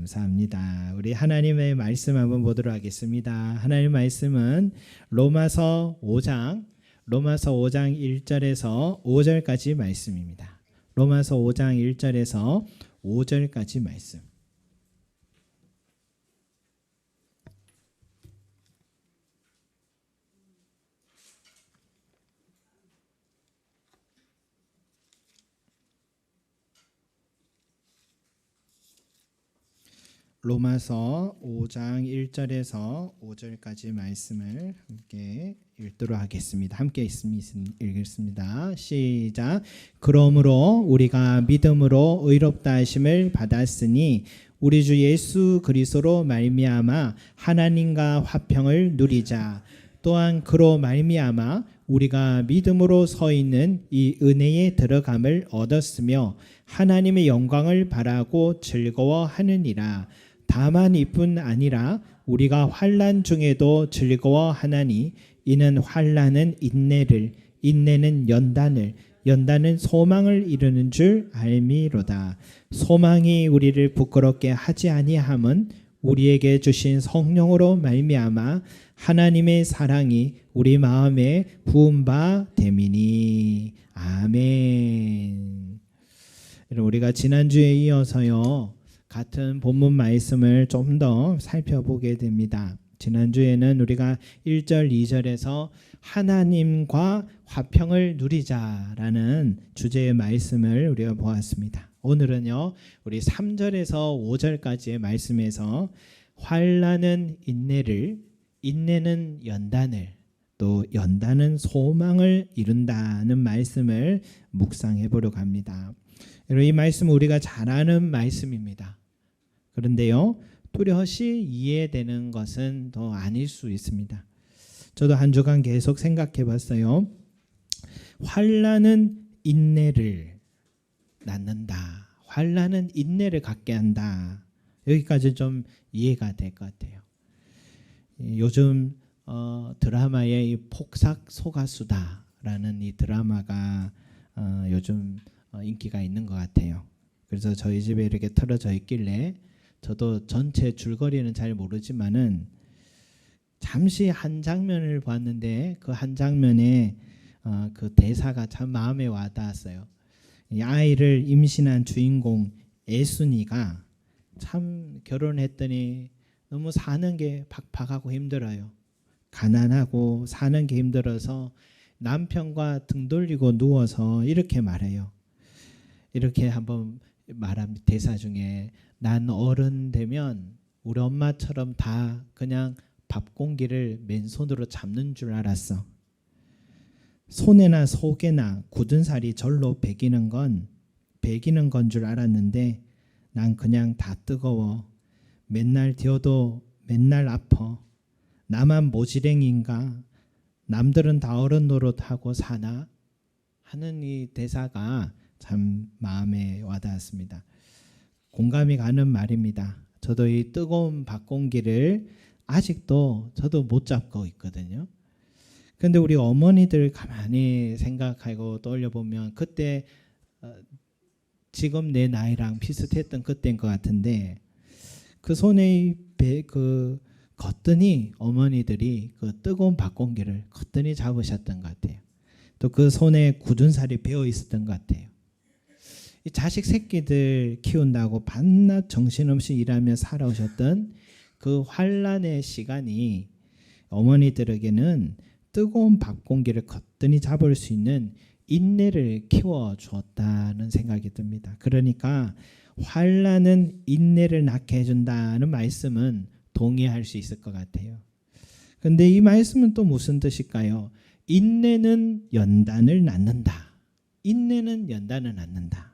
감사합니다. 우리 하나님의 말씀 한번 보도록 하겠습니다. 하나님의 말씀은 로마서 5장 1절에서 5절까지 말씀입니다. 로마서 5장 1절에서 5절까지 말씀. 로마서 5장 1절에서 5절까지 말씀을 함께 읽도록 하겠습니다. 함께 읽겠습니다. 시작. 그러므로 우리가 믿음으로 의롭다 하심을 받았으니 우리 주 예수 그리스도로 말미암아 하나님과 화평을 누리자. 또한 그로 말미암아 우리가 믿음으로 서 있는 이 은혜에 들어감을 얻었으며 하나님의 영광을 바라고 즐거워하느니라. 다만 이뿐 아니라 우리가 환난 중에도 즐거워하나니 이는 환난은 인내를, 인내는 연단을, 연단은 소망을 이루는 줄 알미로다. 소망이 우리를 부끄럽게 하지 아니함은 우리에게 주신 성령으로 말미암아 하나님의 사랑이 우리 마음에 부은 바 됨이니. 아멘. 우리가 지난주에 이어서요 같은 본문 말씀을 좀 더 살펴보게 됩니다. 지난주에는 우리가 1절 2절에서 하나님과 화평을 누리자라는 주제의 말씀을 우리가 보았습니다. 오늘은요 우리 3절에서 5절까지의 말씀에서 환난은 인내를, 인내는 연단을, 또 연단은 소망을 이룬다는 말씀을 묵상해 보려고 합니다. 이 말씀은 우리가 잘 아는 말씀입니다. 그런데요 뚜렷이 이해되는 것은 더 아닐 수 있습니다. 저도 한 주간 계속 생각해 봤어요. 환난은 인내를 낳는다. 환난은 인내를 갖게 한다. 여기까지 좀 이해가 될 것 같아요. 요즘 드라마의 이 폭삭 소가수다라는 이 드라마가 요즘 인기가 있는 것 같아요. 그래서 저희 집에 이렇게 틀어져 있길래 저도 전체 줄거리는 잘 모르지만은 잠시 한 장면을 봤는데 그 한 장면에 그 대사가 참 마음에 와닿았어요. 이 아이를 임신한 주인공 애순이가 참 결혼했더니 너무 사는 게 팍팍하고 힘들어요. 가난하고 사는 게 힘들어서 남편과 등 돌리고 누워서 이렇게 말해요. 이렇게 한번 말합니다. 대사 중에 난 어른 되면 우리 엄마처럼 다 그냥 밥 공기를 맨손으로 잡는 줄 알았어. 손에나 속에나 굳은 살이 절로 배기는 건 줄 알았는데 난 그냥 다 뜨거워. 맨날 되어도 맨날 아파. 나만 모지랭인가? 남들은 다 어른 노릇하고 사나? 하는 이 대사가 참 마음에 와닿았습니다. 공감이 가는 말입니다. 저도 이 뜨거운 밥 공기를 아직도 저도 못 잡고 있거든요. 그런데 우리 어머니들 가만히 생각하고 떠올려 보면 그때 지금 내 나이랑 비슷했던 그때인 것 같은데 그 손에 그 거뜬히 어머니들이 그 뜨거운 밥 공기를 거뜬히 잡으셨던 것 같아요. 또 그 손에 굳은 살이 배어 있었던 것 같아요. 이 자식 새끼들 키운다고 밤낮 정신없이 일하며 살아오셨던 그 환난의 시간이 어머니들에게는 뜨거운 밥 공기를 거뜬히 잡을 수 있는 인내를 키워 주었다는 생각이 듭니다. 그러니까 환난은 인내를 낳게 해준다는 말씀은 동의할 수 있을 것 같아요. 그런데 이 말씀은 또 무슨 뜻일까요? 인내는 연단을 낳는다. 인내는 연단을 낳는다.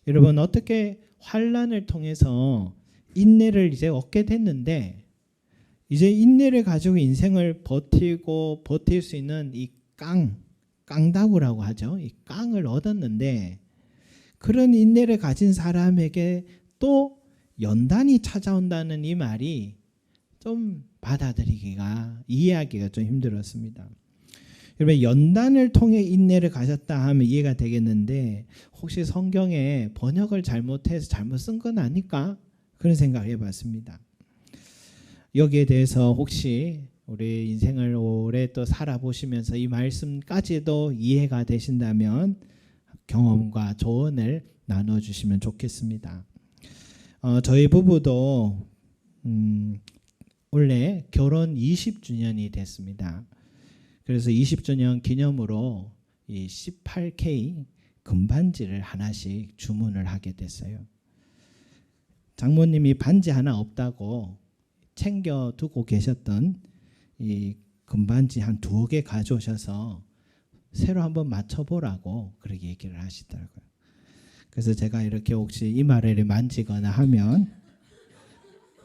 여러분 어떻게 환난을 통해서 인내를 이제 얻게 됐는데 이제 인내를 가지고 인생을 버틸 수 있는 이 깡다구라고 하죠. 이 깡을 얻었는데 그런 인내를 가진 사람에게 또 연단이 찾아온다는 이 말이 좀 받아들이기가 이해하기가 좀 힘들었습니다. 여러분 연단을 통해 인내를 가졌다 하면 이해가 되겠는데 혹시 성경에 번역을 잘못해서 잘못 쓴 건 아닐까? 그런 생각을 해봤습니다. 여기에 대해서 혹시 우리 인생을 오래 또 살아보시면서 이 말씀까지도 이해가 되신다면 경험과 조언을 나눠주시면 좋겠습니다. 저희 부부도 올해 결혼 20주년이 됐습니다. 그래서 20주년 기념으로 이 18K 금반지를 하나씩 주문을 하게 됐어요. 장모님이 반지 하나 없다고 챙겨두고 계셨던 이 금반지 한 2개 가져오셔서 새로 한번 맞춰보라고 그렇게 얘기를 하시더라고요. 그래서 제가 이렇게 혹시 이마를 만지거나 하면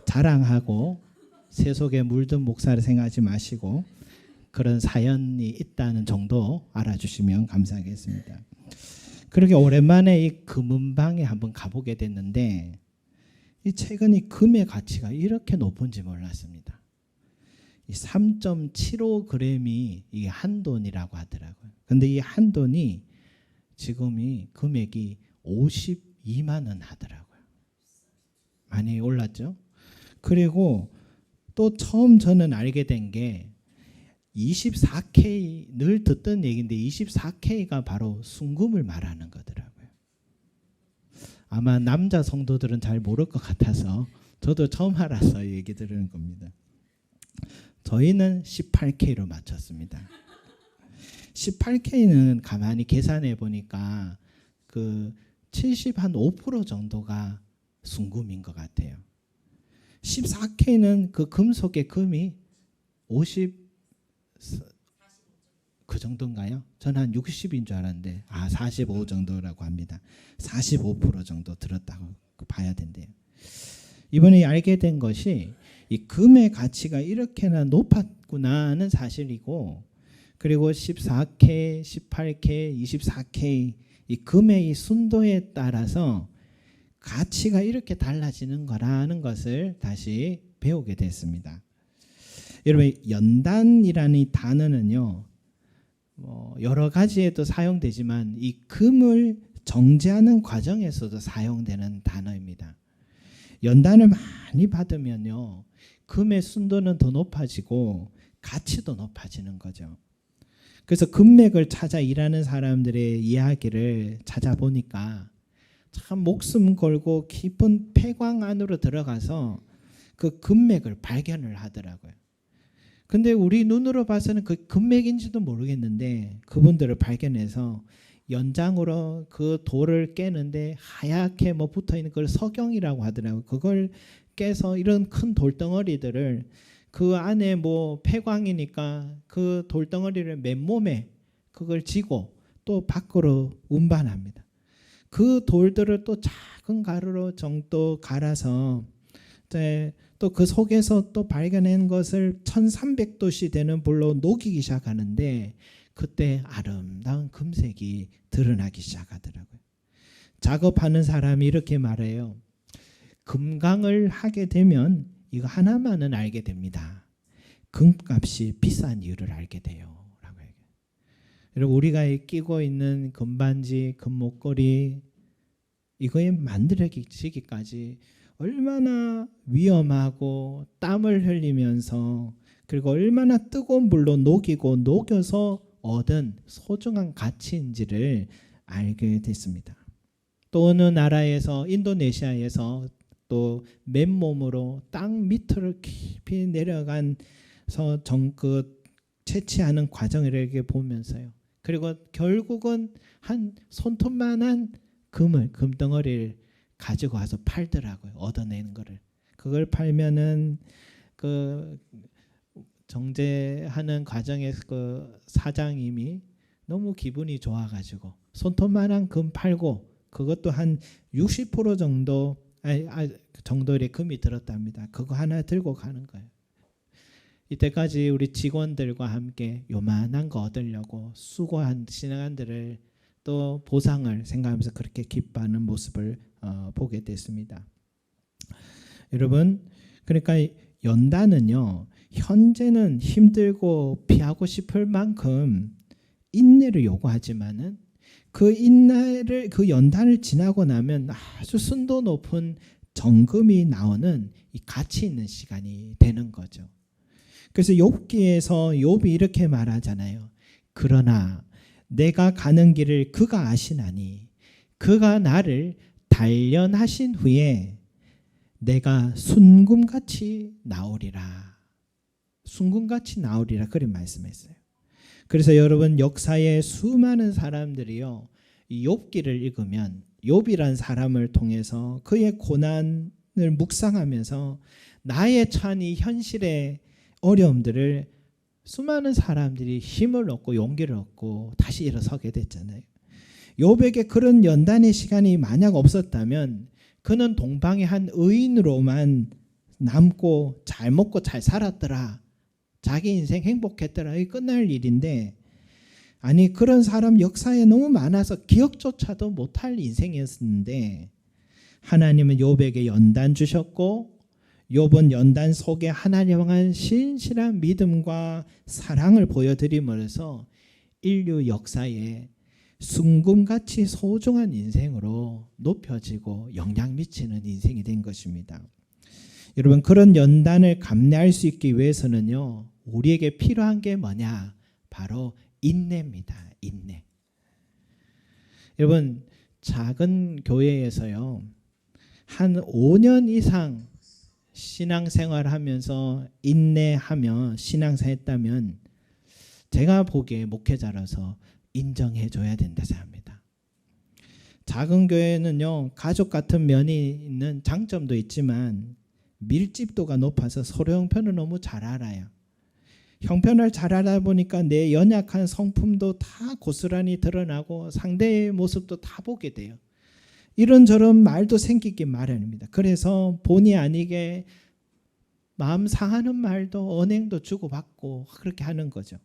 자랑하고 새 속에 물든 목사를 생각하지 마시고 그런 사연이 있다는 정도 알아주시면 감사하겠습니다. 그렇게 오랜만에 이 금은방에 한번 가보게 됐는데 이 최근에 금의 가치가 이렇게 높은지 몰랐습니다. 이 3.75g이 이게 한돈이라고 하더라고요. 근데 이 한돈이 지금이 금액이 52만 원 하더라고요. 많이 올랐죠? 그리고 또 처음 저는 알게 된 게 24K 늘 듣던 얘기인데 24K가 바로 순금을 말하는 거더라고요. 아마 남자 성도들은 잘 모를 것 같아서 저도 처음 알아서 얘기 들은 겁니다. 저희는 18K로 맞췄습니다. 18K는 가만히 계산해 보니까 그 75% 정도가 순금인 것 같아요. 14K는 그 금속의 금이 50 그 정도인가요? 저는 한 60인 줄 알았는데 45 정도라고 합니다. 45% 정도 들었다고 봐야 된대요. 이번에 알게 된 것이 이 금의 가치가 이렇게나 높았구나는 사실이고, 그리고 14K, 18K, 24K 이 금의 이 순도에 따라서 가치가 이렇게 달라지는 거라는 것을 다시 배우게 됐습니다. 여러분, 연단이라는 이 단어는요, 여러 가지에도 사용되지만 이 금을 정제하는 과정에서도 사용되는 단어입니다. 연단을 많이 받으면요, 금의 순도는 더 높아지고 가치도 높아지는 거죠. 그래서 금맥을 찾아 일하는 사람들의 이야기를 찾아보니까 참 목숨 걸고 깊은 폐광 안으로 들어가서 그 금맥을 발견을 하더라고요. 근데 우리 눈으로 봐서는 그 금맥인지도 모르겠는데 그분들을 발견해서 연장으로 그 돌을 깨는데 하얗게 뭐 붙어있는 걸 석영이라고 하더라고요. 그걸 깨서 이런 큰 돌덩어리들을 그 안에 뭐 폐광이니까 그 돌덩어리를 맨몸에 그걸 지고 또 밖으로 운반합니다. 그 돌들을 또 작은 가루로 정도 갈아서 또 그 속에서 또 발견한 것을 1300도씨 되는 불로 녹이기 시작하는데 그때 아름다운 금색이 드러나기 시작하더라고요. 작업하는 사람이 이렇게 말해요. 금강을 하게 되면 이거 하나만은 알게 됩니다. 금값이 비싼 이유를 알게 돼요. 라고 얘기해요. 여러분, 우리가 끼고 있는 금반지, 금목걸이 이거에 만들어지기까지 얼마나 위험하고 땀을 흘리면서 그리고 얼마나 뜨거운 물로 녹이고 녹여서 얻은 소중한 가치인지를 알게 됐습니다. 또 어느 나라에서 인도네시아에서 또 맨몸으로 땅 밑으로 깊이 내려가서 그 채취하는 과정을 이렇게 보면서요. 그리고 결국은 한 손톱만한 금덩어리를 가지고 와서 팔더라고요. 얻어내는 거를. 그걸 팔면은 그 정제하는 과정에서 그 사장님이 너무 기분이 좋아가지고 손톱만한 금 팔고 그것도 한 60% 정도의 금이 들었답니다. 그거 하나 들고 가는 거예요. 이때까지 우리 직원들과 함께 요만한 거 얻으려고 수고한 시간들을 또 보상을 생각하면서 그렇게 기뻐하는 모습을 보게 됐습니다. 여러분, 그러니까 연단은요, 현재는 힘들고 피하고 싶을 만큼 인내를 요구하지만은 그 인내를 그 연단을 지나고 나면 아주 순도 높은 정금이 나오는 이 가치 있는 시간이 되는 거죠. 그래서 욥기에서 욥이 이렇게 말하잖아요. 그러나 내가 가는 길을 그가 아시나니 그가 나를 단련하신 후에 내가 순금같이 나오리라. 순금같이 나오리라 그런 말씀했어요. 그래서 여러분 역사의 수많은 사람들이요 이 욥기를 읽으면 욥이란 사람을 통해서 그의 고난을 묵상하면서 나의 처한 이 현실의 어려움들을 수많은 사람들이 힘을 얻고 용기를 얻고 다시 일어서게 됐잖아요. 욥에게 그런 연단의 시간이 만약 없었다면 그는 동방의 한 의인으로만 남고 잘 먹고 잘 살았더라. 자기 인생 행복했더라. 이게 끝날 일인데 아니 그런 사람 역사에 너무 많아서 기억조차도 못할 인생이었는데 하나님은 욥에게 연단 주셨고 욥은 연단 속에 하나님을 향한 신실한 믿음과 사랑을 보여드림으로써 인류 역사에 순금같이 소중한 인생으로 높여지고 영향 미치는 인생이 된 것입니다. 여러분 그런 연단을 감내할 수 있기 위해서는요 우리에게 필요한 게 뭐냐? 바로 인내입니다. 인내. 여러분 작은 교회에서요 한 5년 이상 신앙생활 하면서 인내하며 신앙생활 했다면 제가 보기에 목회자라서 인정해 줘야 된다 생각합니다. 작은 교회는요 가족 같은 면이 있는 장점도 있지만 밀집도가 높아서 서로 형편을 너무 잘 알아요. 형편을 잘 알아 보니까 내 연약한 성품도 다 고스란히 드러나고 상대의 모습도 다 보게 돼요. 이런저런 말도 생기기 마련입니다. 그래서 본의 아니게 마음 상하는 말도 언행도 주고받고 그렇게 하는 거죠.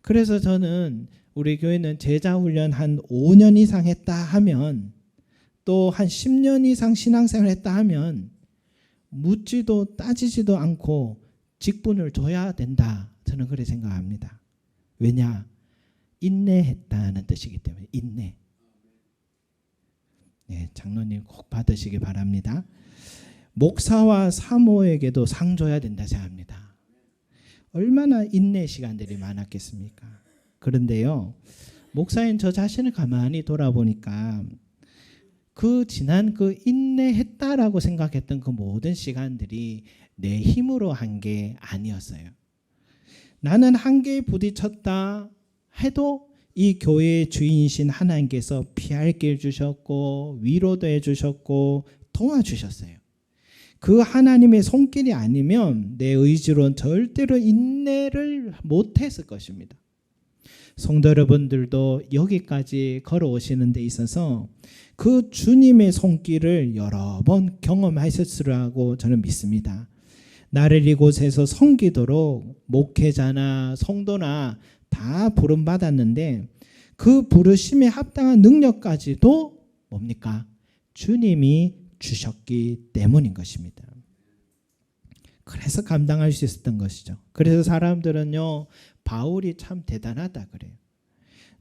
그래서 저는 우리 교회는 제자훈련 한 5년 이상 했다 하면 또 한 10년 이상 신앙생활 했다 하면 묻지도 따지지도 않고 직분을 줘야 된다. 저는 그렇게 생각합니다. 왜냐? 인내했다는 뜻이기 때문에 인내. 네, 장로님 꼭 받으시기 바랍니다. 목사와 사모에게도 상 줘야 된다 생각합니다. 얼마나 인내 시간들이 많았겠습니까? 그런데요. 목사인 저 자신을 가만히 돌아보니까 그 지난 그 인내했다라고 생각했던 그 모든 시간들이 내 힘으로 한 게 아니었어요. 나는 한계에 부딪혔다 해도 이 교회의 주인이신 하나님께서 피할 길 주셨고 위로도 해주셨고 도와주셨어요. 그 하나님의 손길이 아니면 내 의지로는 절대로 인내를 못했을 것입니다. 성도 여러분들도 여기까지 걸어오시는 데 있어서 그 주님의 손길을 여러 번 경험하셨으라고 저는 믿습니다. 나를 이곳에서 섬기도록 목회자나 성도나 다 부름받았는데 그 부르심에 합당한 능력까지도 뭡니까? 주님이 주셨기 때문인 것입니다. 그래서 감당할 수 있었던 것이죠. 그래서 사람들은요 바울이 참 대단하다 그래요.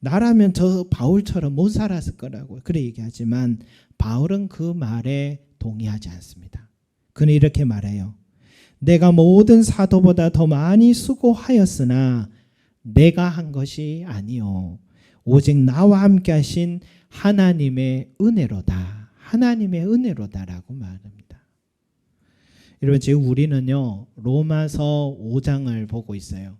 나라면 저 바울처럼 못 살았을 거라고 그래 얘기하지만 바울은 그 말에 동의하지 않습니다. 그는 이렇게 말해요. 내가 모든 사도보다 더 많이 수고하였으나 내가 한 것이 아니요 오직 나와 함께 하신 하나님의 은혜로다. 하나님의 은혜로다라고 말합니다. 여러분 지금 우리는요 로마서 5장을 보고 있어요.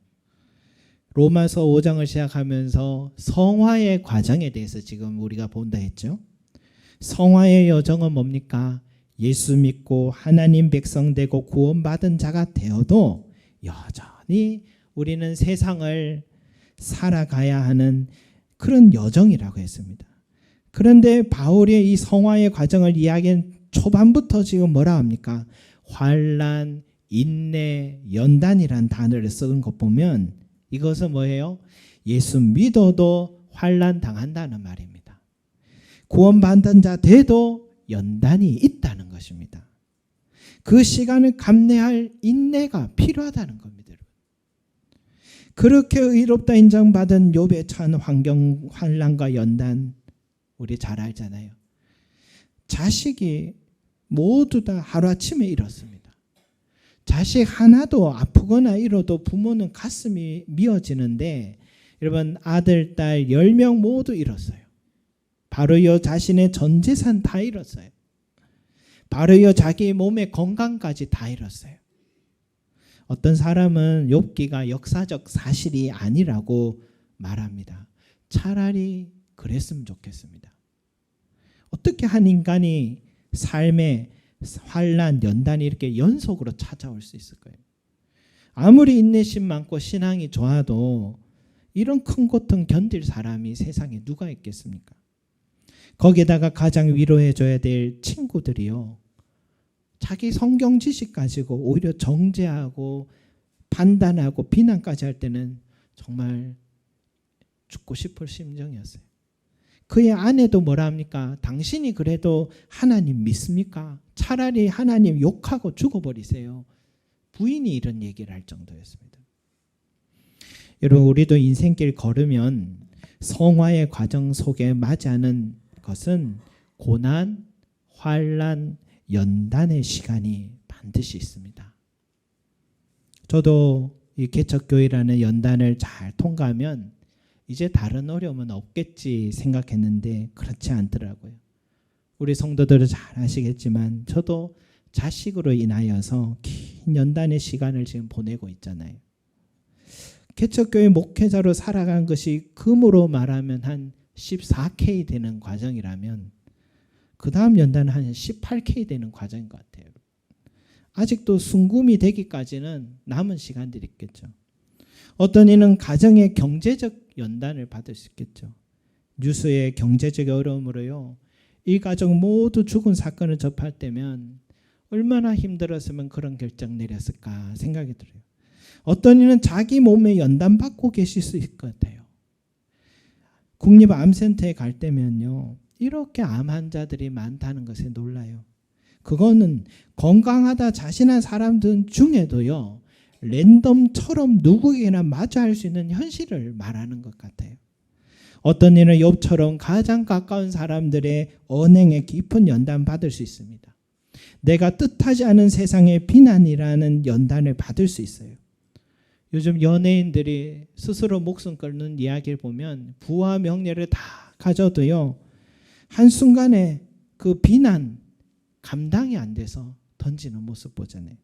로마서 5장을 시작하면서 성화의 과정에 대해서 지금 우리가 본다 했죠. 성화의 여정은 뭡니까? 예수 믿고 하나님 백성 되고 구원받은 자가 되어도 여전히 우리는 세상을 살아가야 하는 그런 여정이라고 했습니다. 그런데 바울의 이 성화의 과정을 이야기한 초반부터 지금 뭐라 합니까? 환난, 인내, 연단이란 단어를 쓰는 것 보면 이것은 뭐예요? 예수 믿어도 환난 당한다는 말입니다. 구원받은 자 돼도 연단이 있다는 것입니다. 그 시간을 감내할 인내가 필요하다는 겁니다. 그렇게 의롭다 인정받은 욥의 처한 환경, 환난과 연단 우리 잘 알잖아요. 자식이 모두 다 하루아침에 잃었습니다. 자식 하나도 아프거나 잃어도 부모는 가슴이 미어지는데 여러분 아들, 딸 10명 모두 잃었어요. 바로요 자신의 전 재산 다 잃었어요. 바로요 자기 몸의 건강까지 다 잃었어요. 어떤 사람은 욥기가 역사적 사실이 아니라고 말합니다. 차라리 그랬으면 좋겠습니다. 어떻게 한 인간이 삶의 환난, 연단이 이렇게 연속으로 찾아올 수 있을까요? 아무리 인내심 많고 신앙이 좋아도 이런 큰 고통 견딜 사람이 세상에 누가 있겠습니까? 거기에다가 가장 위로해줘야 될 친구들이요. 자기 성경 지식 가지고 오히려 정죄하고 판단하고 비난까지 할 때는 정말 죽고 싶을 심정이었어요. 그의 아내도 뭐라 합니까? 당신이 그래도 하나님 믿습니까? 차라리 하나님 욕하고 죽어버리세요. 부인이 이런 얘기를 할 정도였습니다. 여러분 우리도 인생길 걸으면 성화의 과정 속에 맞이하는 것은 고난, 환난, 연단의 시간이 반드시 있습니다. 저도 이 개척교회라는 연단을 잘 통과하면 이제 다른 어려움은 없겠지 생각했는데 그렇지 않더라고요. 우리 성도들은 잘 아시겠지만 저도 자식으로 인하여서 긴 연단의 시간을 지금 보내고 있잖아요. 개척교회 목회자로 살아간 것이 금으로 말하면 한 14K 되는 과정이라면 그 다음 연단은 한 18K 되는 과정인 것 같아요. 아직도 순금이 되기까지는 남은 시간들이 있겠죠. 어떤 이는 가정의 경제적 연단을 받을 수 있겠죠. 뉴스의 경제적 어려움으로요. 이 가족 모두 죽은 사건을 접할 때면 얼마나 힘들었으면 그런 결정 내렸을까 생각이 들어요. 어떤 이는 자기 몸에 연단받고 계실 수 있을 것 같아요. 국립암센터에 갈 때면요. 이렇게 암 환자들이 많다는 것에 놀라요. 그거는 건강하다 자신한 사람들 중에도요. 랜덤처럼 누구에게나 마주할 수 있는 현실을 말하는 것 같아요. 어떤 이는 욥처럼 가장 가까운 사람들의 언행에 깊은 연단 받을 수 있습니다. 내가 뜻하지 않은 세상의 비난이라는 연단을 받을 수 있어요. 요즘 연예인들이 스스로 목숨 끊는 이야기를 보면 부와 명예를 다 가져도요. 한순간에 그 비난 감당이 안 돼서 던지는 모습 보잖아요.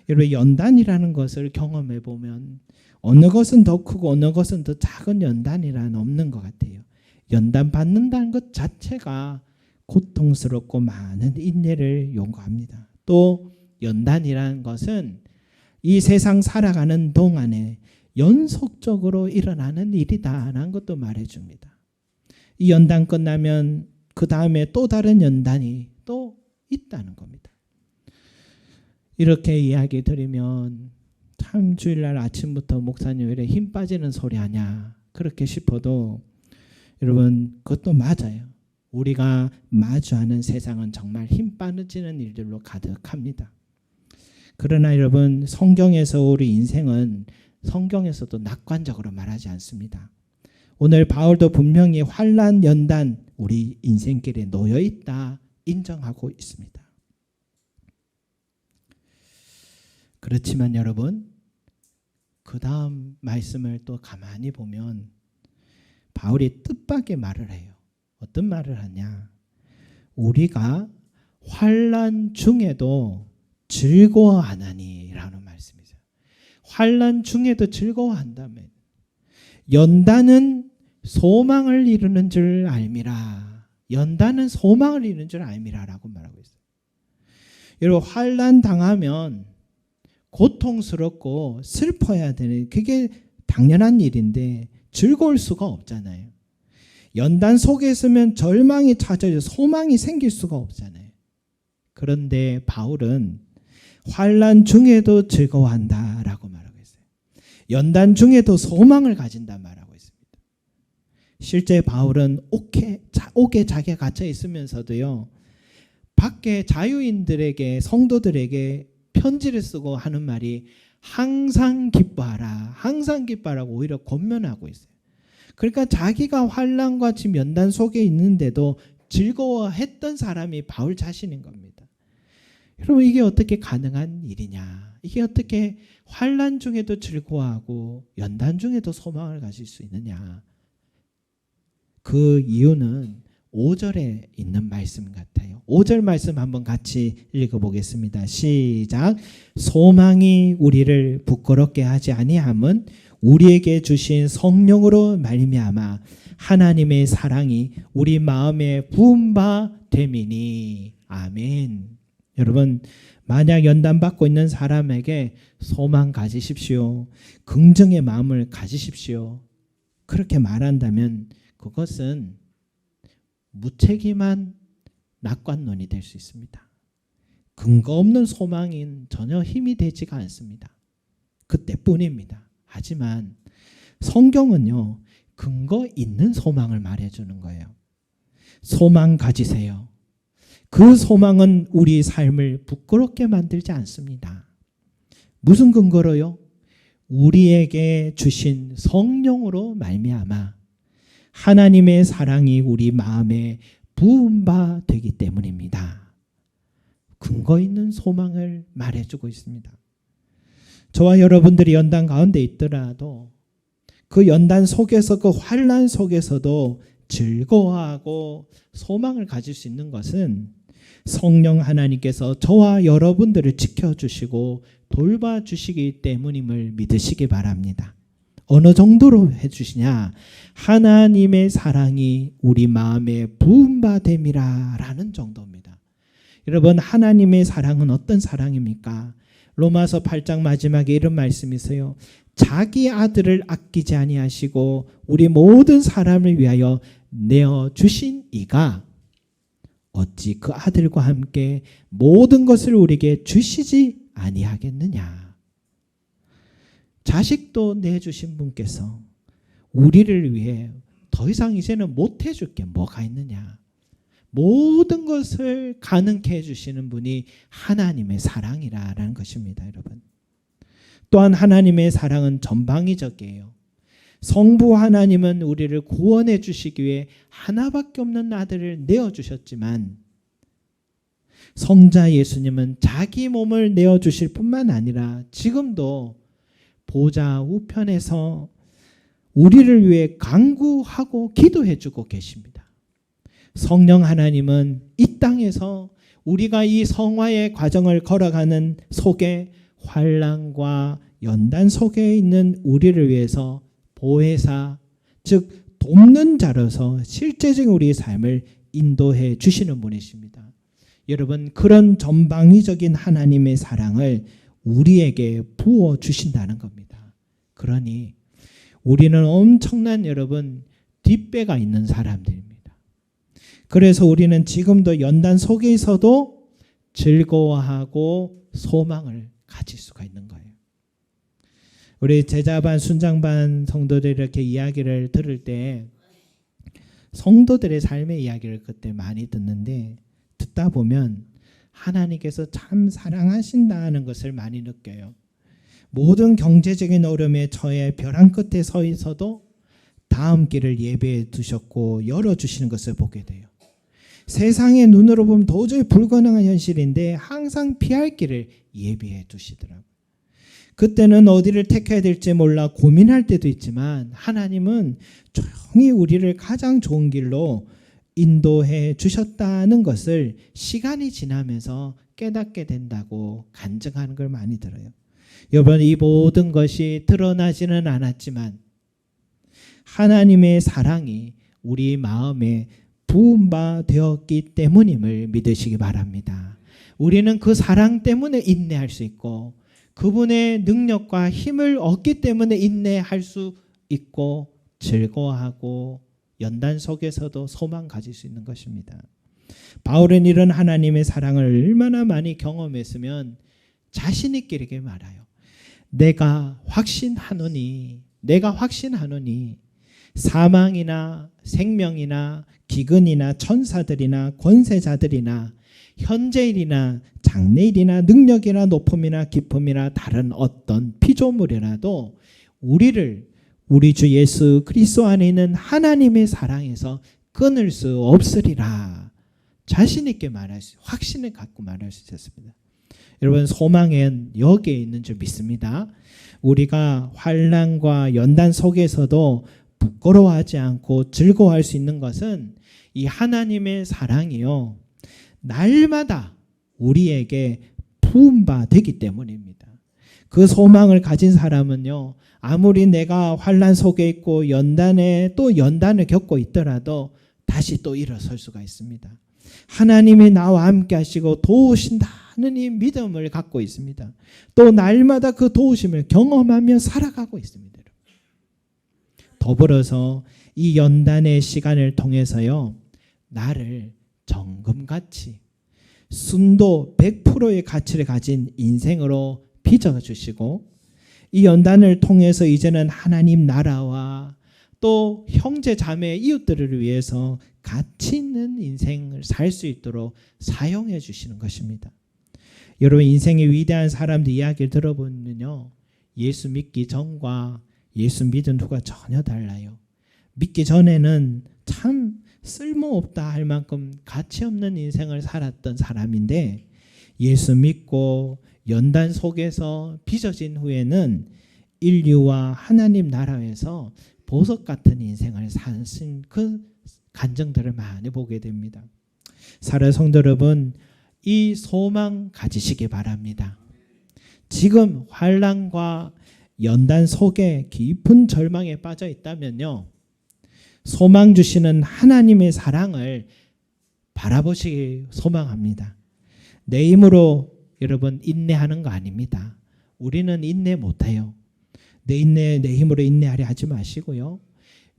여러분 연단이라는 것을 경험해 보면 어느 것은 더 크고 어느 것은 더 작은 연단이란 없는 것 같아요. 연단 받는다는 것 자체가 고통스럽고 많은 인내를 요구합니다. 또 연단이라는 것은 이 세상 살아가는 동안에 연속적으로 일어나는 일이다라는 것도 말해줍니다. 이 연단 끝나면 그 다음에 또 다른 연단이 또 있다는 겁니다. 이렇게 이야기 드리면 참 주일날 아침부터 목사님 왜 이렇게 힘 빠지는 소리 하냐 그렇게 싶어도 여러분 그것도 맞아요. 우리가 마주하는 세상은 정말 힘 빠지는 일들로 가득합니다. 그러나 여러분 성경에서 우리 인생은 성경에서도 낙관적으로 말하지 않습니다. 오늘 바울도 분명히 환난 연단 우리 인생길에 놓여 있다 인정하고 있습니다. 그렇지만 여러분 그 다음 말씀을 또 가만히 보면 바울이 뜻밖의 말을 해요. 어떤 말을 하냐? 우리가 환난 중에도 즐거워하나니 라는 말씀이죠. 환난 중에도 즐거워한다면 연단은 소망을 이루는 줄 알미라. 연단은 소망을 이루는 줄 알미라 라고 말하고 있어요. 여러분 환난 당하면 고통스럽고 슬퍼야 되는 그게 당연한 일인데 즐거울 수가 없잖아요. 연단 속에 있으면 절망이 찾아져 소망이 생길 수가 없잖아요. 그런데 바울은 환난 중에도 즐거워한다라고 말하고 있어요. 연단 중에도 소망을 가진다 말하고 있습니다. 실제 바울은 옥에 자기가 갇혀 있으면서도요. 밖에 자유인들에게 성도들에게 편지를 쓰고 하는 말이 항상 기뻐하라. 항상 기뻐하라고 오히려 권면하고 있어요. 그러니까 자기가 환난과 지금 연단 속에 있는데도 즐거워했던 사람이 바울 자신인 겁니다. 여러분, 이게 어떻게 가능한 일이냐? 이게 어떻게 환난 중에도 즐거워하고 연단 중에도 소망을 가질 수 있느냐? 그 이유는 5절에 있는 말씀 같아요. 5절 말씀 한번 같이 읽어보겠습니다. 시작. 소망이 우리를 부끄럽게 하지 아니함은 우리에게 주신 성령으로 말미암아 하나님의 사랑이 우리 마음에 부은 바 됨이니. 아멘. 여러분, 만약 연단받고 있는 사람에게 소망 가지십시오. 긍정의 마음을 가지십시오. 그렇게 말한다면 그것은 무책임한 낙관론이 될 수 있습니다. 근거 없는 소망인 전혀 힘이 되지가 않습니다. 그때뿐입니다. 하지만 성경은요, 근거 있는 소망을 말해주는 거예요. 소망 가지세요. 그 소망은 우리 삶을 부끄럽게 만들지 않습니다. 무슨 근거로요? 우리에게 주신 성령으로 말미암아 하나님의 사랑이 우리 마음에 부은 바 되기 때문입니다. 근거 있는 소망을 말해주고 있습니다. 저와 여러분들이 연단 가운데 있더라도 그 연단 속에서, 그 환난 속에서도 즐거워하고 소망을 가질 수 있는 것은 성령 하나님께서 저와 여러분들을 지켜주시고 돌봐주시기 때문임을 믿으시기 바랍니다. 어느 정도로 해주시냐? 하나님의 사랑이 우리 마음에 부은 바 됨이라 라는 정도입니다. 여러분, 하나님의 사랑은 어떤 사랑입니까? 로마서 8장 마지막에 이런 말씀이 있어요. 자기 아들을 아끼지 아니하시고 우리 모든 사람을 위하여 내어주신 이가 어찌 그 아들과 함께 모든 것을 우리에게 주시지 아니하겠느냐. 자식도 내주신 분께서 우리를 위해 더 이상 이제는 못해줄 게 뭐가 있느냐. 모든 것을 가능케 해주시는 분이 하나님의 사랑이라는 것입니다. 여러분, 또한 하나님의 사랑은 전방위적이에요. 성부 하나님은 우리를 구원해 주시기 위해 하나밖에 없는 아들을 내어주셨지만 성자 예수님은 자기 몸을 내어주실 뿐만 아니라 지금도 보좌 우편에서 우리를 위해 간구하고 기도해주고 계십니다. 성령 하나님은 이 땅에서 우리가 이 성화의 과정을 걸어가는 속에 환난과 연단 속에 있는 우리를 위해서 보혜사, 즉 돕는 자로서 실제적인 우리의 삶을 인도해 주시는 분이십니다. 여러분, 그런 전방위적인 하나님의 사랑을 우리에게 부어 주신다는 겁니다. 그러니 우리는 엄청난, 여러분, 뒷배가 있는 사람들입니다. 그래서 우리는 지금도 연단 속에서도 즐거워하고 소망을 가질 수가 있는 거예요. 우리 제자반, 순장반 성도들이 이렇게 이야기를 들을 때 성도들의 삶의 이야기를 그때 많이 듣는데, 듣다 보면 하나님께서 참 사랑하신다는 것을 많이 느껴요. 모든 경제적인 어려움에 처해 벼랑 끝에 서 있어도 다음 길을 예배해 두셨고 열어주시는 것을 보게 돼요. 세상의 눈으로 보면 도저히 불가능한 현실인데 항상 피할 길을 예비해 두시더라고요. 그때는 어디를 택해야 될지 몰라 고민할 때도 있지만 하나님은 조용히 우리를 가장 좋은 길로 인도해 주셨다는 것을 시간이 지나면서 깨닫게 된다고 간증하는 걸 많이 들어요. 여러분, 이 모든 것이 드러나지는 않았지만 하나님의 사랑이 우리 마음에 부은 바 되었기 때문임을 믿으시기 바랍니다. 우리는 그 사랑 때문에 인내할 수 있고 그분의 능력과 힘을 얻기 때문에 인내할 수 있고 즐거워하고 연단 속에서도 소망 가질 수 있는 것입니다. 바울은 이런 하나님의 사랑을 얼마나 많이 경험했으면 자신 있게 이렇게 말해요. 내가 확신하노니 사망이나 생명이나 기근이나 천사들이나 권세자들이나 현재일이나 장래일이나 능력이나 높음이나 깊음이나 다른 어떤 피조물이라도 우리를 우리 주 예수 그리스도 안에 있는 하나님의 사랑에서 끊을 수 없으리라. 자신 있게 말할 수, 확신을 갖고 말할 수 있었습니다. 여러분, 소망은 여기에 있는 줄 믿습니다. 우리가 환난과 연단 속에서도 부끄러워하지 않고 즐거워할 수 있는 것은 이 하나님의 사랑이요, 날마다 우리에게 부은 바 되기 때문입니다. 그 소망을 가진 사람은요, 아무리 내가 환난 속에 있고 연단에 또 연단을 겪고 있더라도 다시 또 일어설 수가 있습니다. 하나님이 나와 함께 하시고 도우신다는 이 믿음을 갖고 있습니다. 또 날마다 그 도우심을 경험하며 살아가고 있습니다. 더불어서 이 연단의 시간을 통해서요, 나를 정금같이 순도 100%의 가치를 가진 인생으로 빚어주시고, 이 연단을 통해서 이제는 하나님 나라와 또 형제 자매 이웃들을 위해서 가치 있는 인생을 살 수 있도록 사용해 주시는 것입니다. 여러분, 인생의 위대한 사람들 이야기를 들어보면요, 예수 믿기 전과 예수 믿은 후가 전혀 달라요. 믿기 전에는 참 쓸모없다 할 만큼 가치 없는 인생을 살았던 사람인데, 예수 믿고 연단 속에서 빚어진 후에는 인류와 하나님 나라에서 보석 같은 인생을 사신 그 간증들을 많이 보게 됩니다. 사랑하는 성도 여러분, 이 소망 가지시기 바랍니다. 지금 환난과 연단 속에 깊은 절망에 빠져 있다면요, 소망 주시는 하나님의 사랑을 바라보시기 소망합니다. 내 힘으로 여러분 인내하는 거 아닙니다. 우리는 인내 못해요. 내 힘으로 인내하려 하지 마시고요,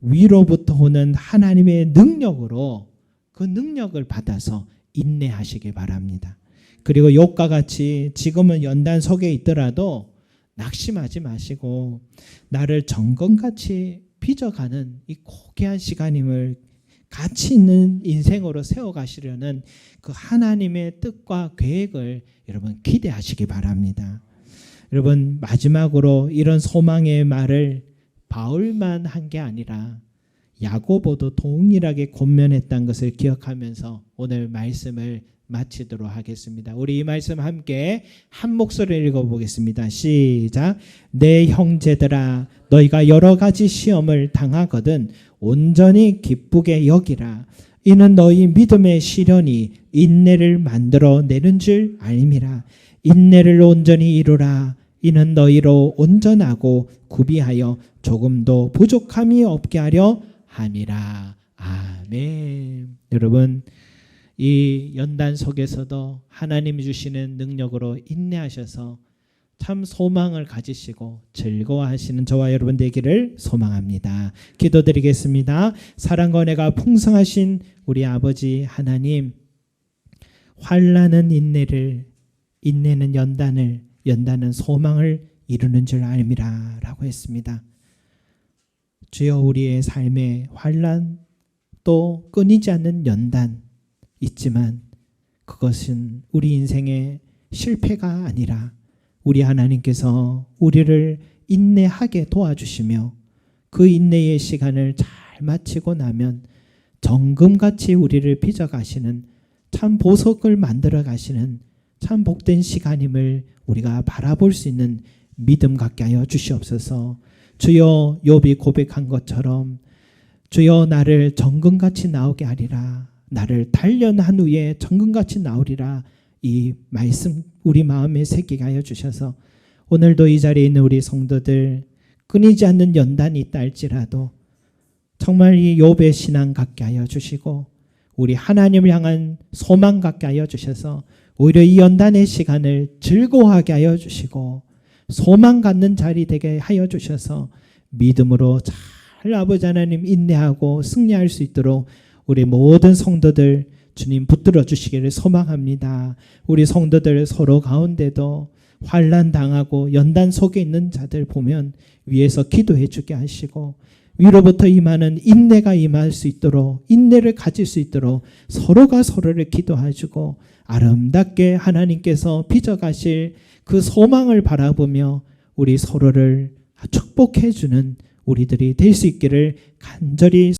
위로부터 오는 하나님의 능력으로 그 능력을 받아서 인내하시기 바랍니다. 그리고 욥과 같이 지금은 연단 속에 있더라도 낙심하지 마시고 나를 정금같이 빚어가는 이 고귀한 시간임을 가치 있는 인생으로 세워가시려는 그 하나님의 뜻과 계획을 여러분 기대하시기 바랍니다. 여러분, 마지막으로 이런 소망의 말을 바울만 한 게 아니라 야고보도 동일하게 권면했다는 것을 기억하면서 오늘 말씀을 마치도록 하겠습니다. 우리 이 말씀 함께 한 목소리로 읽어보겠습니다. 시작. 내 형제들아, 너희가 여러 가지 시험을 당하거든 온전히 기쁘게 여기라. 이는 너희 믿음의 시련이 인내를 만들어 내는 줄 알미라. 인내를 온전히 이루라. 이는 너희로 온전하고 구비하여 조금도 부족함이 없게 하려 함이라. 아멘. 여러분, 이 연단 속에서도 하나님이 주시는 능력으로 인내하셔서 참 소망을 가지시고 즐거워하시는 저와 여러분 되기를 소망합니다. 기도드리겠습니다. 사랑과 은혜가 풍성하신 우리 아버지 하나님, 환난은 인내는 연단은 소망을 이루는 줄 알미라 라고 했습니다. 주여, 우리의 삶에 환난 또 끊이지 않는 연단 있지만 그것은 우리 인생의 실패가 아니라 우리 하나님께서 우리를 인내하게 도와주시며 그 인내의 시간을 잘 마치고 나면 정금같이 우리를 빚어가시는 참 보석을 만들어 가시는 참 복된 시간임을 우리가 바라볼 수 있는 믿음 갖게 하여 주시옵소서. 주여, 욥이 고백한 것처럼 주여, 나를 정금같이 나오게 하리라. 나를 단련한 후에 정금같이 나오리라. 이 말씀 우리 마음에 새기게 하여 주셔서 오늘도 이 자리에 있는 우리 성도들 끊이지 않는 연단이 있다 할지라도 정말 이 욥의 신앙 갖게 하여 주시고 우리 하나님을 향한 소망 갖게 하여 주셔서 오히려 이 연단의 시간을 즐거워하게 하여 주시고 소망 갖는 자리 되게 하여 주셔서 믿음으로 잘 아버지 하나님 인내하고 승리할 수 있도록 우리 모든 성도들 주님 붙들어 주시기를 소망합니다. 우리 성도들 서로 가운데도 환난 당하고 연단 속에 있는 자들 보면 위에서 기도해 주게 하시고 위로부터 임하는 인내가 임할 수 있도록 인내를 가질 수 있도록 서로가 서로를 기도해 주고 아름답게 하나님께서 빚어가실 그 소망을 바라보며 우리 서로를 축복해 주는 우리들이 될 수 있기를 간절히